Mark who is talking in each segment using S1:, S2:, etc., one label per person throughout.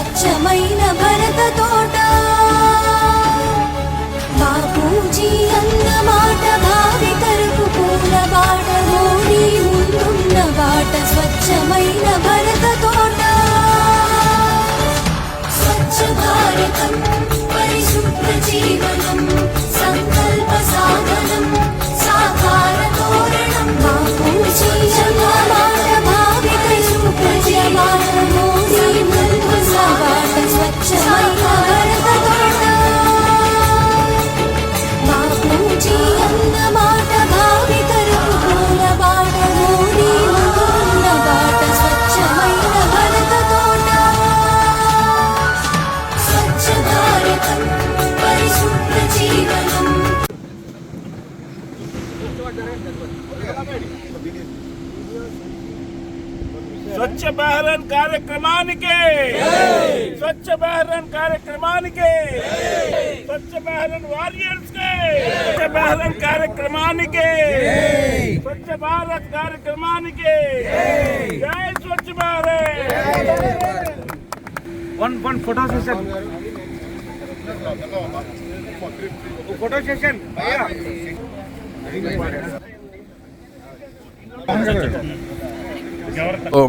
S1: స్వచ్ఛమైన భరత తోట బాపూజీ అన్నమాట భావితరకు పూల బాట మోడీ ముందున్న బాట స్వచ్ఛమైన భరత తోట స్వచ్ఛ భారతం పరిశుభ్ర జీవనం సంకల్ప సాధనం సాకార తోరణం బాపూజీ అన్నమాట భావితరకు పూల బాట మోడీ ముందున్న బాట స్వచ్ఛమైన భరత తోట బాపూజీ అన్నమాట భావితరకు పూల బాట మోడీ ముందున్న బాట స్వచ్ఛమైన భరత తోట స్వచ్ఛ భారతం పరిశుభ్ర జీవనం
S2: స్వచ్ఛ భారత్ కార్యక్రమానికి స్వచ్ఛ భారత్ కార్యక్రమానికి స్వచ్ఛ భారత్ వారియర్స్ కి స్వచ్ఛ భారత్ కార్యక్రమానికి స్వచ్ఛ భారత్ కార్యక్రమానికి జై Swachh Bharat one photo session photo session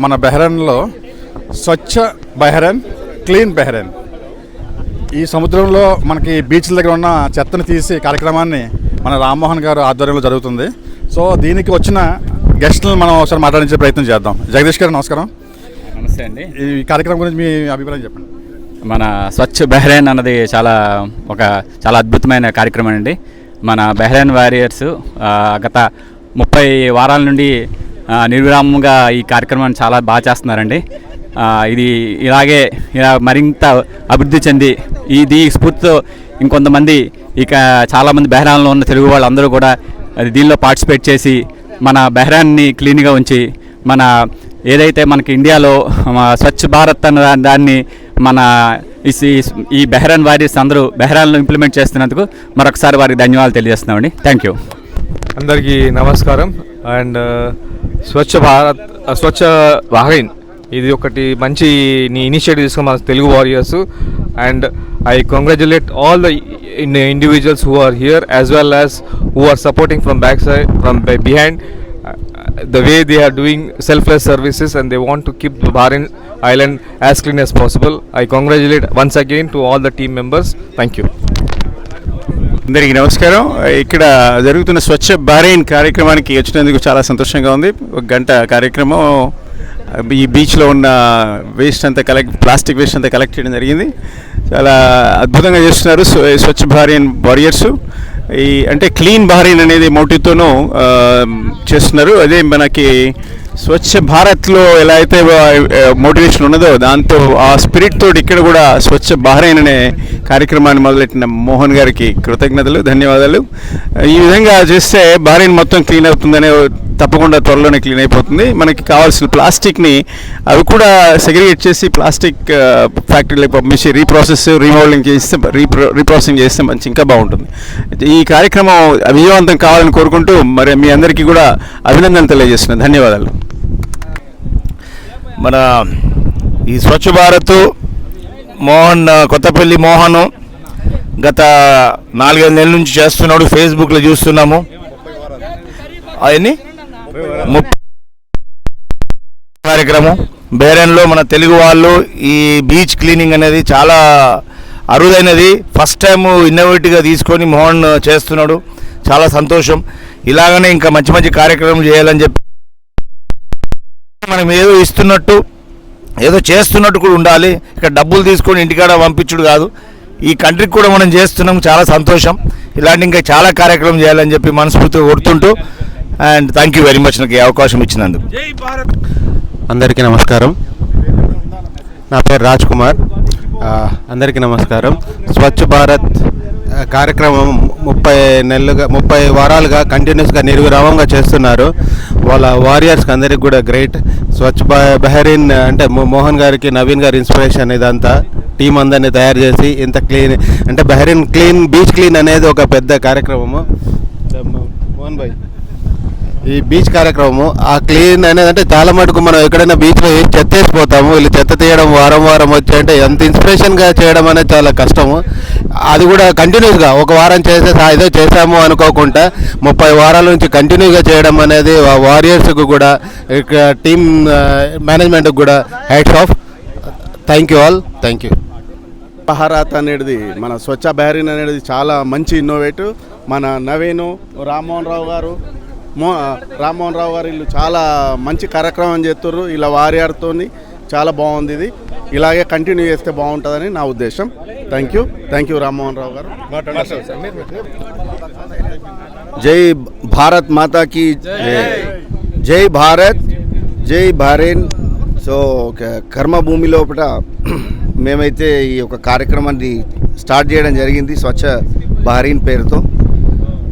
S3: మన బెహ్రెన్లో స్వచ్ఛ బెహ్రెన్ క్లీన్ బెహ్రెన్ ఈ సముద్రంలో మనకి బీచ్ల దగ్గర ఉన్న చెత్తను తీసే కార్యక్రమాన్ని మన రామ్మోహన్ గారు ఆధ్వర్యంలో జరుగుతుంది. సో దీనికి వచ్చిన గెస్ట్లను మనం ఒకసారి మాట్లాడించే ప్రయత్నం చేద్దాం. జగదీష్ గారు నమస్కారం.
S4: నమస్తే అండి.
S3: ఈ కార్యక్రమం గురించి మీ అభిప్రాయం చెప్పండి.
S4: మన స్వచ్ఛ బెహ్రెన్ అన్నది చాలా అద్భుతమైన కార్యక్రమం అండి. మన బెహ్రెన్ వారియర్స్ గత 30 వారాల నుండి నిర్విరామంగా ఈ కార్యక్రమాన్ని చాలా బాగా చేస్తున్నారండి. ఇది ఇలా మరింత అభివృద్ధి చెంది ఇది స్ఫూర్తితో ఇంకొంతమంది చాలామంది బెహ్రాన్లో ఉన్న తెలుగు వాళ్ళందరూ కూడా దీనిలో పార్టిసిపేట్ చేసి మన బెహ్రాన్ని క్లీన్గా ఉంచి మన ఏదైతే మనకి ఇండియాలో స్వచ్ఛ భారత్ అన్న దాన్ని మన ఈ బెహ్రాన్ వారియర్స్ అందరూ బెహ్రాన్లో ఇంప్లిమెంట్ చేస్తున్నందుకు మరొకసారి వారికి ధన్యవాదాలు తెలియజేస్తున్నామండి. Thank you.
S5: అందరికీ నమస్కారం. అండ్ స్వచ్ఛ బహ్రెయిన్ ఇది ఒకటి మంచి ఇనిషియేటివ్ తీసుకుని మన Telugu warriors. And I congratulate all the individuals who are here as well as who are supporting from back side from behind the way they are doing selfless services and they want to keep the Bahrain island as clean as possible. I congratulate once again to all the team members. Thank you.
S3: అందరికీ నమస్కారం. ఇక్కడ జరుగుతున్న స్వచ్ఛ Bahrain కార్యక్రమానికి వచ్చినందుకు చాలా సంతోషంగా ఉంది. 1 గంట కార్యక్రమం ఈ బీచ్లో ఉన్న వేస్ట్ అంతా ప్లాస్టిక్ వేస్ట్ అంతా కలెక్ట్ చేయడం జరిగింది. చాలా అద్భుతంగా చేస్తున్నారు స్వచ్ఛ బహ్రెయిన్ వారియర్స్. అంటే క్లీన్ బహ్రెయిన్ అనేది మోటివ్తోనూ చేస్తున్నారు. అదే మనకి స్వచ్ఛ భారత్లో ఎలా అయితే మోటివేషన్ ఉన్నదో దాంతో ఆ స్పిరిట్ తోటి ఇక్కడ కూడా స్వచ్ఛ బహ్రెయిన్ అనే కార్యక్రమాన్ని మొదలెట్టిన మోహన్ గారికి కృతజ్ఞతలు, ధన్యవాదాలు. ఈ విధంగా చేస్తే బహ్రెయిన్ మొత్తం క్లీన్ అవుతుందనే తప్పకుండా త్వరలోనే క్లీన్ అయిపోతుంది. మనకి కావాల్సిన ప్లాస్టిక్ని అవి కూడా సెగ్రిగేట్ చేసి ప్లాస్టిక్ ఫ్యాక్టరీలకు పంపించి రీమోల్డింగ్ చేస్తే రీప్రాసెసింగ్ చేస్తే మంచి ఇంకా బాగుంటుంది. ఈ కార్యక్రమం విజయవంతం కావాలని కోరుకుంటూ మరి మీ అందరికీ కూడా అభినందనలు తెలియజేస్తున్నాను. ధన్యవాదాలు.
S6: మన ఈ స్వచ్ఛ భారత్ కొత్తపల్లి మోహన్ గత 4-5 నెలల నుంచి చేస్తున్నాడు. ఫేస్బుక్లో చూస్తున్నాము. అవన్నీ కార్యక్రమం బెహ్రెన్లో మన తెలుగు వాళ్ళు ఈ బీచ్ క్లీనింగ్ అనేది చాలా అరుదైనది. ఫస్ట్ టైం ఇన్నోవేటివ్గా తీసుకొని మోహన్ చేస్తున్నాడు. చాలా సంతోషం. ఇలాగనే ఇంకా మంచి మంచి కార్యక్రమం చేయాలని చెప్పి మనం ఏదో ఇస్తున్నట్టు ఏదో చేస్తున్నట్టు కూడా ఉండాలి. ఇక్కడ డబ్బులు తీసుకొని ఇంటికాడ పంపించుడు కాదు. ఈ కంట్రీకి కూడా మనం చేస్తున్నాం. చాలా సంతోషం. ఇలాంటి ఇంకా చాలా కార్యక్రమం చేయాలని చెప్పి మనస్ఫూర్తిగా కోరుతుంటూ and thank you very much నాకు ఈ అవకాశం ఇచ్చినందుకు.
S7: అందరికీ నమస్కారం. నా పేరు రాజ్ కుమార్. అందరికీ నమస్కారం. స్వచ్ఛ భారత్ కార్యక్రమం 30 వారాలుగా కంటిన్యూస్గా నిర్విరామంగా చేస్తున్నారు. వాళ్ళ వారియర్స్కి అందరికి కూడా గ్రేట్. స్వచ్ఛ బహ్రెయిన్ అంటే మోహన్ గారికి, నవీన్ గారి ఇన్స్పిరేషన్ ఇదంతా. టీం అందరినీ తయారు చేసి ఇంత క్లీన్ అంటే బహ్రెయిన్ క్లీన్ బీచ్ క్లీన్ అనేది ఒక పెద్ద కార్యక్రమము. మోహన్ భాయ్ ఈ బీచ్ కార్యక్రమము ఆ క్లీన్ అనేది అంటే చాలా మటుకు మనం ఎక్కడైనా బీచ్లో చెత్త వేసిపోతాము, వీళ్ళు చెత్త తీయడం వారం వారం వచ్చి అంటే ఎంత ఇన్స్పిరేషన్గా చేయడం అనేది చాలా కష్టము. అది కూడా కంటిన్యూస్గా ఒక వారం ఏదో చేసాము అనుకోకుండా 30 వారాల నుంచి కంటిన్యూగా చేయడం అనేది వారియర్స్కి కూడా టీమ్ మేనేజ్మెంట్కి కూడా hats off. Thank you all. Thank you.
S8: Bharat అనేది మన స్వచ్ఛ బహరీన్ అనేది చాలా మంచి ఇన్నోవేటివ్. మన నవీను రామ్మోహన్ రావు గారు వీళ్ళు చాలా మంచి కార్యక్రమం చేస్తుర్రు. ఇలా వారియర్తో చాలా బాగుంది. ఇది ఇలాగే కంటిన్యూ చేస్తే బాగుంటుందని నా ఉద్దేశం. థ్యాంక్ యూ రామ్మోహన్ రావు గారు. జై భారత్ మాతాకి జై భారత్, జై బహరీన్. సో కర్మభూమి లోపల మేమైతే ఈ యొక్క కార్యక్రమాన్ని స్టార్ట్ చేయడం జరిగింది స్వచ్ఛ బహరీన్ పేరుతో.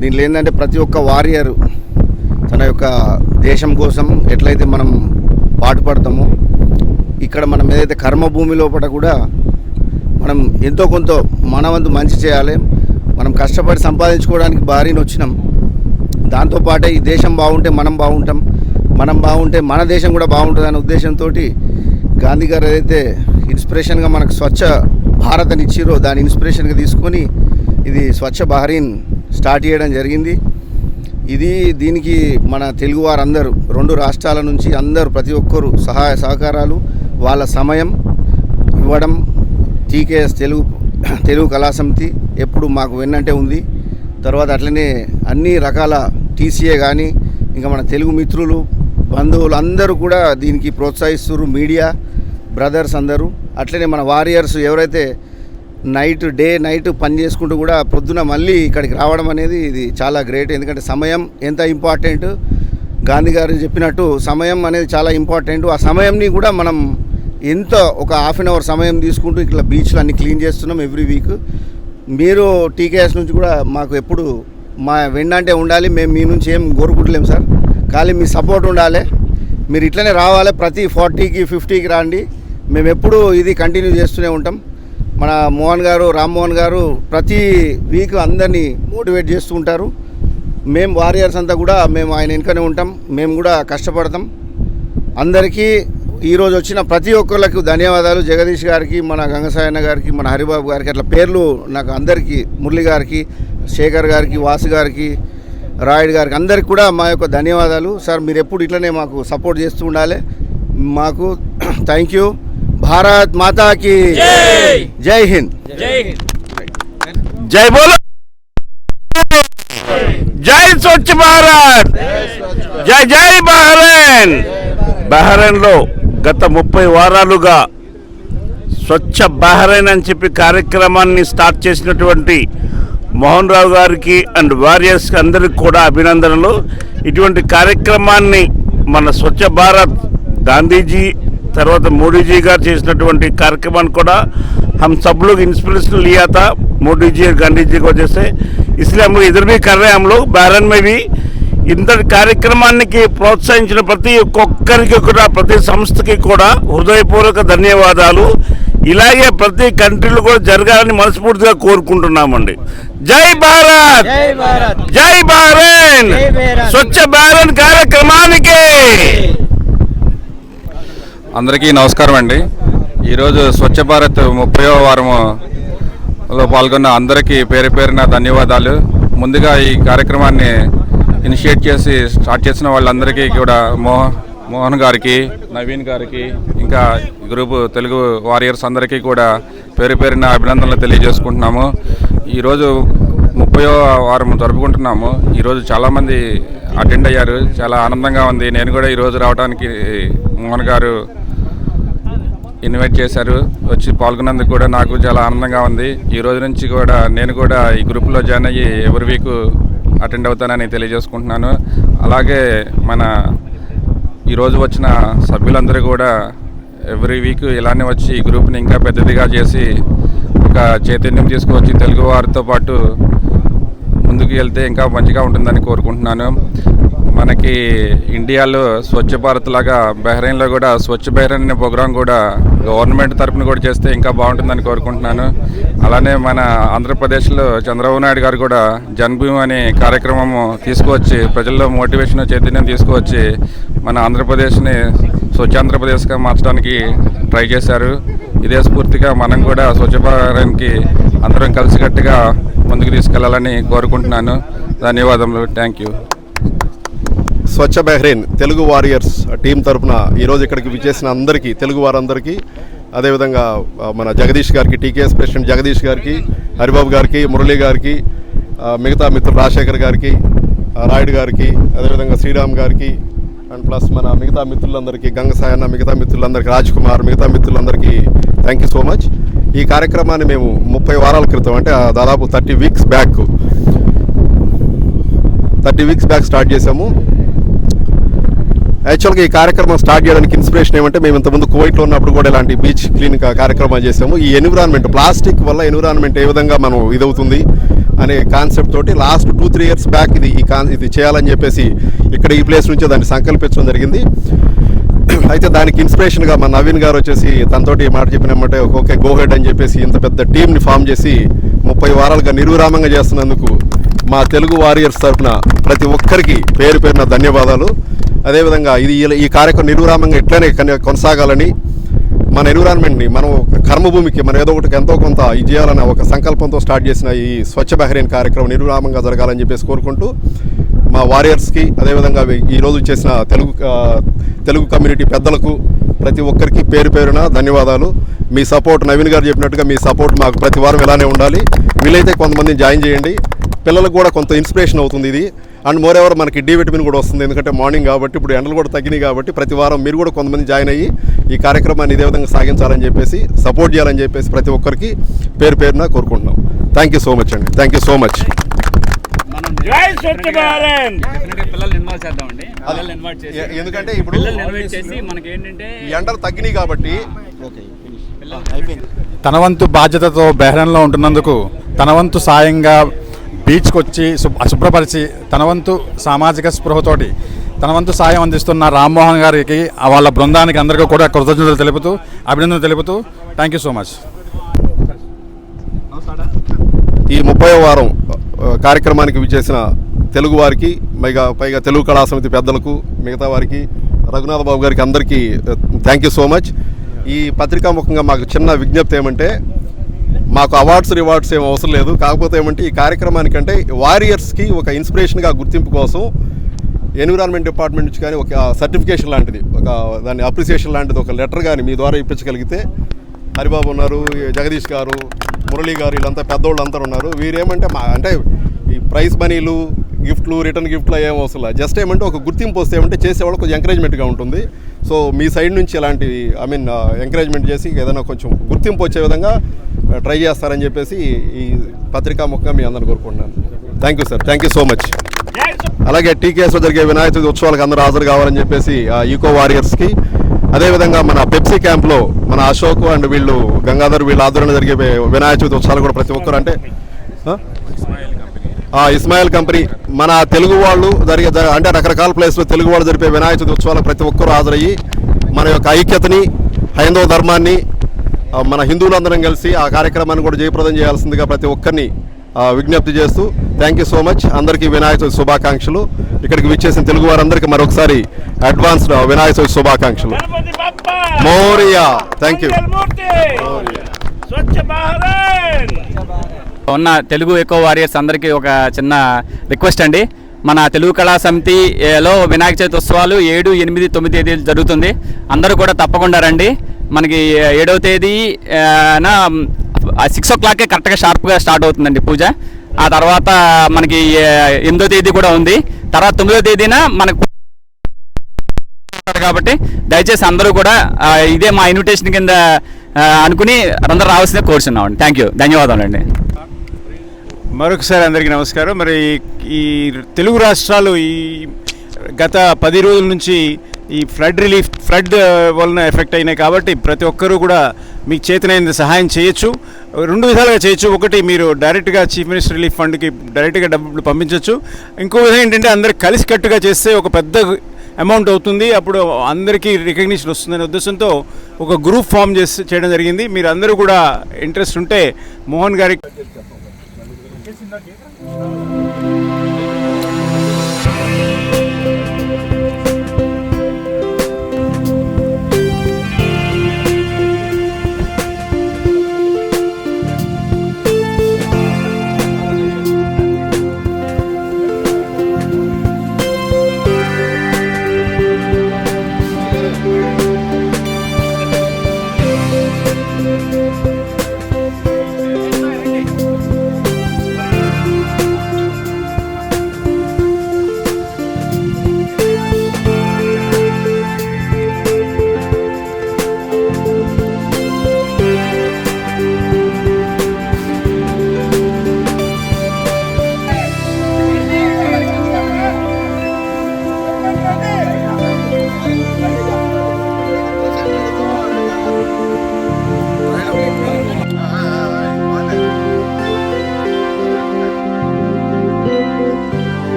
S8: దీంట్లో ఏంటంటే ప్రతి ఒక్క వారియరు తన యొక్క దేశం కోసం ఎట్లయితే మనం పాటుపడతామో ఇక్కడ మనం ఏదైతే కర్మభూమి లోపల కూడా మనం ఎంతో కొంత మన వంతు మంచి చేయాలి. మనం కష్టపడి సంపాదించుకోవడానికి బహరీన్ వచ్చినాం. దాంతోపాటే ఈ దేశం బాగుంటే మనం బాగుంటాం, మనం బాగుంటే మన దేశం కూడా బాగుంటుంది అనే ఉద్దేశంతో గాంధీ గారు ఏదైతే ఇన్స్పిరేషన్గా మనకు స్వచ్ఛ భారత్ అని ఇచ్చిరో దాని ఇన్స్పిరేషన్గా తీసుకొని ఇది స్వచ్ఛ బహరీన్ స్టార్ట్ చేయడం జరిగింది. దీనికి మన తెలుగు వారందరూ 2 రాష్ట్రాల నుంచి అందరూ ప్రతి ఒక్కరు సహాయ సహకారాలు వాళ్ళ సమయం ఇవ్వడం టీకేఎస్ తెలుగు కళా సమితి ఎప్పుడు మాకు వెన్నంటే ఉంది. తర్వాత అట్లనే అన్ని రకాల టీసీఏ కానీ ఇంకా మన తెలుగు మిత్రులు బంధువులు అందరూ కూడా దీనికి ప్రోత్సహిస్తున్నారు. మీడియా బ్రదర్స్ అందరూ అట్లనే మన వారియర్స్ ఎవరైతే డే నైట్ పని చేసుకుంటూ కూడా పొద్దున మళ్ళీ ఇక్కడికి రావడం అనేది ఇది చాలా గ్రేట్. ఎందుకంటే సమయం ఎంత ఇంపార్టెంట్, గాంధీ గారు చెప్పినట్టు సమయం అనేది చాలా ఇంపార్టెంట్. ఆ సమయంని కూడా మనం ఎంతో ఒక ½ అన్ అవర్ సమయం తీసుకుంటూ ఇట్లా బీచ్లు అన్ని క్లీన్ చేస్తున్నాం ఎవ్రీ వీక్. మీరు టీకేఎస్ నుంచి కూడా మాకు ఎప్పుడు మా వెన్నంటే ఉండాలి. మేము మీ నుంచి ఏం కోరుకుంటలేము సార్, కానీ మీ సపోర్ట్ ఉండాలి. మీరు ఇట్లనే రావాలి, ప్రతి 40కి 50కి రండి. మేము ఎప్పుడు ఇది కంటిన్యూ చేస్తూనే ఉంటాం. మన రామ్మోహన్ గారు ప్రతి వీక్ అందరినీ మోటివేట్ చేస్తూ ఉంటారు. మేము వారియర్స్ అంతా కూడా మేము ఆయన వెనుకనే ఉంటాం, మేము కూడా కష్టపడతాం. అందరికీ ఈరోజు వచ్చిన ప్రతి ఒక్కరికి ధన్యవాదాలు. జగదీష్ గారికి, మన గంగసాయన్న గారికి, మన హరిబాబు గారికి, అట్లా పేర్లు నాకు అందరికీ, మురళి గారికి, శేఖర్ గారికి, వాసు గారికి, రాయుడు గారికి అందరికి కూడా మా యొక్క ధన్యవాదాలు. సార్ మీరు ఎప్పుడు ఇట్లనే మాకు సపోర్ట్ చేస్తూ ఉండాలి. మాకు థ్యాంక్ యూ. భారత్ మాతాకి జై హింద్.
S2: జై బోలో, జై స్వచ్ఛ భారత్, జై జై బహరీన్. బహరీన్లో గత 30 వారాలుగా స్వచ్ఛ బహరీన్ అని చెప్పి కార్యక్రమాన్ని స్టార్ట్ చేసినటువంటి మోహన్ రావు గారికి అండ్ వారియర్స్కి అందరికి కూడా అభినందనలు. ఇటువంటి కార్యక్రమాన్ని మన స్వచ్ఛ భారత్ గాంధీజీ తర్వాత మోడీజీ గారు చేసినటువంటి కార్యక్రమాన్ని కూడా हम सब लोग इंस्पिरेशन लिया था मोदी जी और गांधी जी की वजह से, इसलिए हम लोग इधर भी कर रहे हैं. हम लोग बहरीन में भी ఇంతటి కార్యక్రమానికి ప్రోత్సహించిన ప్రతి ఒక్కరికి కూడా, ప్రతి సంస్థకి కూడా హృదయపూర్వక ధన్యవాదాలు. ఇలాగే ప్రతి కంట్రీలో కూడా జరగాలని మనస్ఫూర్తిగా కోరుకుంటున్నామండి. జై భారత్, జై బహరీన్, స్వచ్ఛ బహరీన్ కార్యక్రమానికి
S5: అందరికీ నమస్కారం అండి. ఈరోజు స్వచ్ఛ భారత్ 30వ వారంలో పాల్గొన్న అందరికీ పేరు పేరున ధన్యవాదాలు. ముందుగా ఈ కార్యక్రమాన్ని ఇనిషియేట్ చేసి స్టార్ట్ చేసిన వాళ్ళందరికీ కూడా మోహన్ గారికి, నవీన్ గారికి, ఇంకా గ్రూపు తెలుగు వారియర్స్ అందరికీ కూడా పేరు పేరున అభినందనలు తెలియజేసుకుంటున్నాము. ఈరోజు 30వ వారం జరుపుకుంటున్నాము. ఈరోజు చాలామంది అటెండ్ అయ్యారు, చాలా ఆనందంగా ఉంది. నేను కూడా ఈరోజు రావడానికి మోహన్ గారు ఇన్వైట్ చేశారు, వచ్చి పాల్గొన్నందుకు కూడా నాకు చాలా ఆనందంగా ఉంది. ఈ రోజు నుంచి కూడా నేను కూడా ఈ గ్రూప్లో జాయిన్ అయ్యి ఎవరి వీక్ అటెండ్ అవుతానని తెలియజేసుకుంటున్నాను. అలాగే మన ఈరోజు వచ్చిన సభ్యులందరూ కూడా ఎవ్రీ వీక్ ఇలానే వచ్చి ఈ గ్రూప్ని ఇంకా పెద్దదిగా చేసి ఒక చైతన్యం తీసుకువచ్చి తెలుగు వారితో పాటు ముందుకు వెళ్తే ఇంకా మంచిగా ఉంటుందని కోరుకుంటున్నాను.
S9: మనకి ఇండియాలో స్వచ్ఛ భారత్ లాగా బహ్రెయిన్లో కూడా స్వచ్ఛ బహ్రెయిన్ అనే ప్రోగ్రాం కూడా గవర్నమెంట్ తరఫున కూడా చేస్తే ఇంకా బాగుంటుందని కోరుకుంటున్నాను. అలానే మన ఆంధ్రప్రదేశ్లో చంద్రబాబు నాయుడు గారు కూడా జన్మభూమి అనే కార్యక్రమము తీసుకువచ్చి ప్రజల్లో మోటివేషన్ చైతన్యం తీసుకువచ్చి మన ఆంధ్రప్రదేశ్ని స్వచ్ఛాంధ్రప్రదేశ్గా మార్చడానికి ట్రై చేశారు. ఇదే స్ఫూర్తిగా మనం కూడా స్వచ్ఛ బహ్రెయిన్కి అందరం కలిసికట్టుగా ముందుకు తీసుకెళ్లాలని కోరుకుంటున్నాను. ధన్యవాదములు. Thank you.
S10: Swachh Bahrain Telugu warriors team తరఫున ఈరోజు ఇక్కడికి విచ్చేసిన అందరికీ, తెలుగు వారందరికీ, అదేవిధంగా మన జగదీష్ గారికి, టీకేఎస్ ప్రెసిడెంట్ జగదీష్ గారికి, హరిబాబు గారికి, మురళీ గారికి, మిగతా మిత్రులు రాజశేఖర్ గారికి, రాయుడు గారికి, అదేవిధంగా శ్రీరామ్ గారికి, అండ్ ప్లస్ మన మిగతా మిత్రులందరికీ, గంగసాయన్న, మిగతా మిత్రులందరికీ, రాజ్ కుమార్, మిగతా మిత్రులందరికీ థ్యాంక్ యూ సో మచ్. ఈ కార్యక్రమాన్ని మేము 30 వారాల క్రితం, అంటే దాదాపు 30 వీక్స్ బ్యాక్ స్టార్ట్ చేసాము. యాక్చువల్గా ఈ కార్యక్రమం స్టార్ట్ చేయడానికి ఇన్స్పిరేషన్ ఏమంటే, మేము ఇంతకుముందు కువైట్లో ఉన్నప్పుడు కూడా ఇలాంటి బీచ్ క్లీనింగ్ కార్యక్రమాలు చేసాము. ఈ ఎన్విరాన్మెంట్, ప్లాస్టిక్ వల్ల ఎన్విరాన్మెంట్ ఏ విధంగా మనం ఇదవుతుంది అనే కాన్సెప్ట్ తోటి లాస్ట్ 2-3 ఇయర్స్ బ్యాక్ ఇది చేయాలని చెప్పేసి ఇక్కడ ఈ ప్లేస్ నుంచే దాన్ని సంకల్పించడం జరిగింది. అయితే దానికి ఇన్స్పిరేషన్గా మా నవీన్ గారు వచ్చేసి తనతోటి మాట చెప్పినమ్మంటే ఓకే గో హెడ్ అని చెప్పేసి ఇంత పెద్ద టీంని ఫామ్ చేసి 30 వారాలుగా నిర్విరామంగా చేస్తున్నందుకు మా తెలుగు వారియర్స్ తరఫున ప్రతి ఒక్కరికి పేరు పేరున ధన్యవాదాలు. అదేవిధంగా ఈ కార్యక్రమం నిర్విరామంగా ఇట్లనే కొనసాగాలని, మన ఎన్విరాన్మెంట్ని, మనం కర్మభూమికి మనం ఏదో ఒకటి ఎంతో కొంత ఇది చేయాలన్న ఒక సంకల్పంతో స్టార్ట్ చేసిన ఈ స్వచ్ఛ బహ్రెయిన్ కార్యక్రమం నిర్విరామంగా జరగాలని చెప్పేసి కోరుకుంటూ మా వారియర్స్కి, అదేవిధంగా ఈరోజు చేసిన తెలుగు కమ్యూనిటీ పెద్దలకు ప్రతి ఒక్కరికి పేరు పేరున ధన్యవాదాలు. మీ సపోర్ట్, నవీన్ గారు చెప్పినట్టుగా మీ సపోర్ట్ మాకు ప్రతి వారం ఇలానే ఉండాలి. వీలైతే కొంతమందిని జాయిన్ చేయండి, పిల్లలకు కూడా కొంత ఇన్స్పిరేషన్ అవుతుంది ఇది. అండ్ మోర్ ఎవర్ మనకి డి విటమిన్ కూడా వస్తుంది, ఎందుకంటే మార్నింగ్ కాబట్టి, ఇప్పుడు ఎండలు కూడా తగ్గినాయి కాబట్టి ప్రతి వారం మీరు కూడా కొంతమంది జాయిన్ అయ్యి ఈ కార్యక్రమాన్ని ఇదే విధంగా సాగించాలని చెప్పేసి, సపోర్ట్ చేయాలని చెప్పేసి ప్రతి ఒక్కరికి పేరు పేరున కోరుకుంటున్నాం. థ్యాంక్ యూ సో మచ్ అండి. Thank you so much. ఎందుకంటే ఇప్పుడు ఎండలు తగ్గినాయి కాబట్టి
S11: తన వంతు బాధ్యతతో బహ్రెయిన్లో ఉంటున్నందుకు తన వంతు సాయంగా బీచ్కి వచ్చి శుభ్రపరిచి తన వంతు సామాజిక స్పృహతోటి తన వంతు సాయం అందిస్తున్న రామ్మోహన్ గారికి, వాళ్ళ బృందానికి అందరికీ కూడా కృతజ్ఞతలు తెలుపుతూ, అభినందనలు తెలుపుతూ థ్యాంక్ యూ సో మచ్.
S10: ఈ 30వ వారం కార్యక్రమానికి విచ్చేసిన తెలుగు వారికి, పైగా తెలుగు కళా సమితి పెద్దలకు, మిగతా వారికి, రఘునాథ బాబు గారికి అందరికీ థ్యాంక్ యూ సో మచ్. ఈ పత్రికాముఖంగా మాకు చిన్న విజ్ఞప్తి ఏమంటే, మాకు అవార్డ్స్ రివార్డ్స్ ఏం అవసరం లేదు. కాకపోతే ఏమంటే ఈ కార్యక్రమానికంటే వారియర్స్కి ఒక ఇన్స్పిరేషన్గా గుర్తింపు కోసం ఎన్విరాన్మెంట్ డిపార్ట్మెంట్ నుంచి కానీ ఒక సర్టిఫికేషన్ లాంటిది, దాని అప్రిసియేషన్ లాంటిది ఒక లెటర్ కానీ మీ ద్వారా ఇప్పించగలిగితే, హరిబాబు ఉన్నారు, జగదీష్ గారు, మురళీ గారు, వీళ్ళంతా పెద్దోళ్ళు అందరూ ఉన్నారు. వీరేమంటే అంటే ఈ ప్రైజ్ మనీలు, గిఫ్ట్లు, రిటర్న్ గిఫ్ట్లు ఏం అవసరం లేదు. జస్ట్ ఏమంటే ఒక గుర్తింపు వస్తే ఏమంటే చేసేవాళ్ళు కొంచెం ఎంకరేజ్మెంట్గా ఉంటుంది. సో మీ సైడ్ నుంచి ఇలాంటి ఎంకరేజ్మెంట్ చేసి ఏదైనా కొంచెం గుర్తింపు వచ్చే విధంగా ట్రై చేస్తారని చెప్పేసి ఈ పత్రికాముఖంగా మీ అందరిని కోరుకుంటున్నాను. Thank you sir. Thank you so much. అలాగే టీకేఎస్లో జరిగే వినాయక చవితి ఉత్సవాలకు అందరూ హాజరు కావాలని చెప్పేసి ఈకో వారియర్స్కి, అదేవిధంగా మన పెప్సీ క్యాంప్లో మన అశోక్ అండ్ వీళ్ళు గంగాధర్ వీళ్ళ ఆధ్వర్యంలో జరిగే వినాయక చవితి ఉత్సవాలు కూడా ప్రతి ఒక్కరు, అంటే ఇస్మాయిల్ కంపెనీ, మన తెలుగు వాళ్ళు అంటే రకరకాల ప్లేస్లో తెలుగు వాళ్ళు జరిపే వినాయక చవితి ఉత్సవాలకు ప్రతి ఒక్కరూ హాజరయ్యి మన యొక్క ఐక్యతని, హైందవ ధర్మాన్ని, మన హిందువులందరం కలిసి ఆ కార్యక్రమాన్ని కూడా జయప్రదం చేయాల్సిందిగా ప్రతి ఒక్కరిని విజ్ఞప్తి చేస్తూ థ్యాంక్ యూ సో మచ్. అందరికీ వినాయక చవితి శుభాకాంక్షలు. ఇక్కడికి విచ్చేసిన తెలుగు వారందరికీ మరొకసారి అడ్వాన్స్డ్ వినాయక చవితి శుభాకాంక్షలు. మోరియా. Thank you.
S4: ఉన్న తెలుగు ఎకో వారియర్స్ అందరికీ ఒక చిన్న రిక్వెస్ట్ అండి. మన తెలుగు కళా సమితిలో వినాయక చవితి ఉత్సవాలు 7, 8, 9 తేదీలు జరుగుతుంది. అందరూ కూడా తప్పకుండా రండి. మనకి 7వ తేదీన 6 o'clock కరెక్ట్గా షార్ప్గా స్టార్ట్ అవుతుందండి పూజ. ఆ తర్వాత మనకి 8వ తేదీ కూడా ఉంది. తర్వాత 9వ తేదీన మనకు కాబట్టి దయచేసి అందరూ కూడా ఇదే మా ఇన్విటేషన్ కింద అనుకుని అందరూ రావాల్సిందే కోరుచున్నామండి. Thank you. ధన్యవాదాలండి.
S3: మరొకసారి అందరికీ నమస్కారం. మరి ఈ తెలుగు రాష్ట్రాలు ఈ గత 10 రోజుల నుంచి ఈ ఫ్లడ్ వలన ఎఫెక్ట్ అయినాయి. కాబట్టి ప్రతి ఒక్కరూ కూడా మీకు చేతనైన సహాయం చేయొచ్చు. 2 విధాలుగా చేయొచ్చు. ఒకటి, మీరు డైరెక్ట్గా చీఫ్ మినిస్టర్ రిలీఫ్ ఫండ్కి డైరెక్ట్గా డబ్బులు పంపించవచ్చు. ఇంకో విధంగా ఏంటంటే అందరు కలిసికట్టుగా చేస్తే ఒక పెద్ద అమౌంట్ అవుతుంది. అప్పుడు అందరికీ రికగ్నిషన్ వస్తుందనే ఉద్దేశంతో ఒక గ్రూప్ ఫామ్ చేయడం జరిగింది. మీరు అందరూ కూడా ఇంట్రెస్ట్ ఉంటే మోహన్ గారికి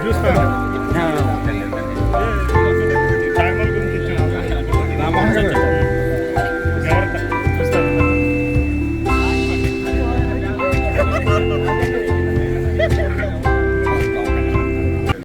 S11: చూస్తాను.